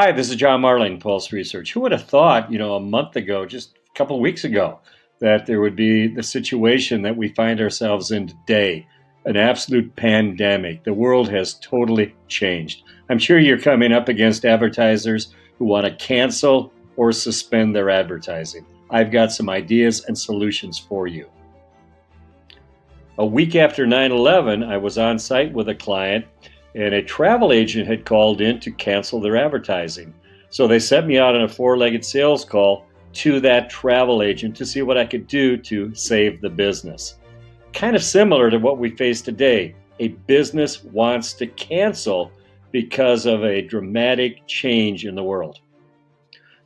Hi, this is John Marling, Pulse Research. Who would have thought, a month ago, just a couple of weeks ago, that there would be the situation that we find ourselves in today, an absolute pandemic. The world has totally changed. I'm sure you're coming up against advertisers who want to cancel or suspend their advertising. I've got some ideas and solutions for you. A week after 9/11, I was on site with a client, and a travel agent had called in to cancel their advertising. So they sent me out on a four-legged sales call to that travel agent to see what I could do to save the business. Kind of similar to what we face today. A business wants to cancel because of a dramatic change in the world.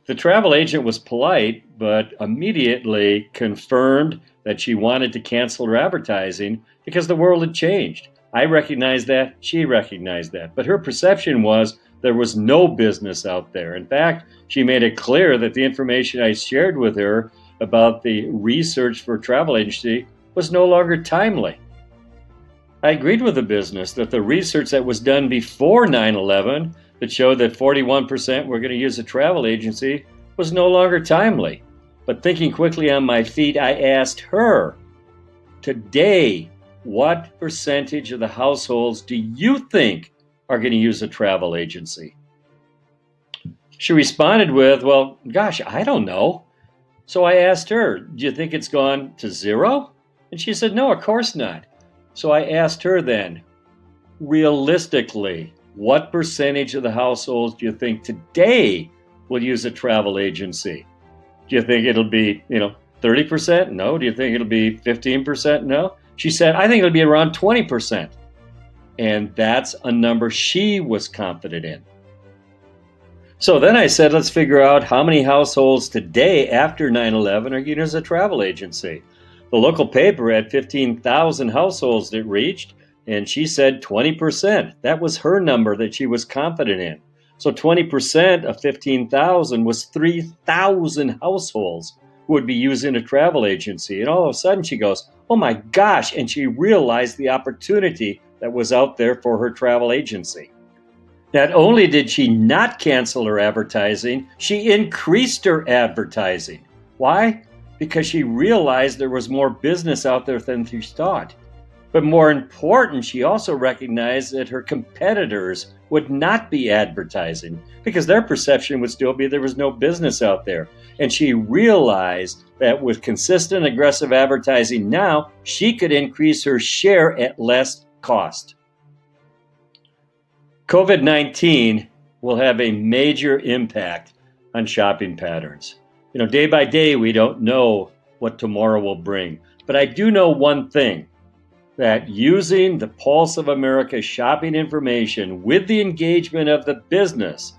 The travel agent was polite, but immediately confirmed that she wanted to cancel her advertising because the world had changed. I recognized that, she recognized that, but her perception was there was no business out there. In fact, she made it clear that the information I shared with her about the research for a travel agency was no longer timely. I agreed with the business that the research that was done before 9/11 that showed that 41% were going to use a travel agency was no longer timely. But thinking quickly on my feet, I asked her, today, what percentage of the households do you think are going to use a travel agency? She responded with, well, gosh, I don't know. So I asked her, do you think it's gone to zero? And she said, no, of course not. So I asked her then, realistically, what percentage of the households do you think today will use a travel agency? Do you think it'll be, 30%? No. Do you think it'll be 15%? No. She said, I think it'll be around 20%. And that's a number she was confident in. So then I said, let's figure out how many households today after 9/11 are using as a travel agency. The local paper had 15,000 households that reached, and she said 20%. That was her number that she was confident in. So 20% of 15,000 was 3,000 households who would be using a travel agency. And all of a sudden she goes, oh my gosh, and she realized the opportunity that was out there for her travel agency. Not only did she not cancel her advertising, she increased her advertising. Why? Because she realized there was more business out there than she thought. But more important, she also recognized that her competitors would not be advertising because their perception would still be there was no business out there. And she realized that with consistent aggressive advertising now, she could increase her share at less cost. COVID-19 will have a major impact on shopping patterns. Day by day, we don't know what tomorrow will bring. But I do know one thing, that using the Pulse of America shopping information with the engagement of the business,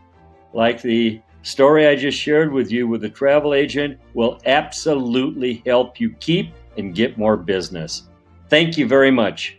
like the story I just shared with you with the travel agent, will absolutely help you keep and get more business. Thank you very much.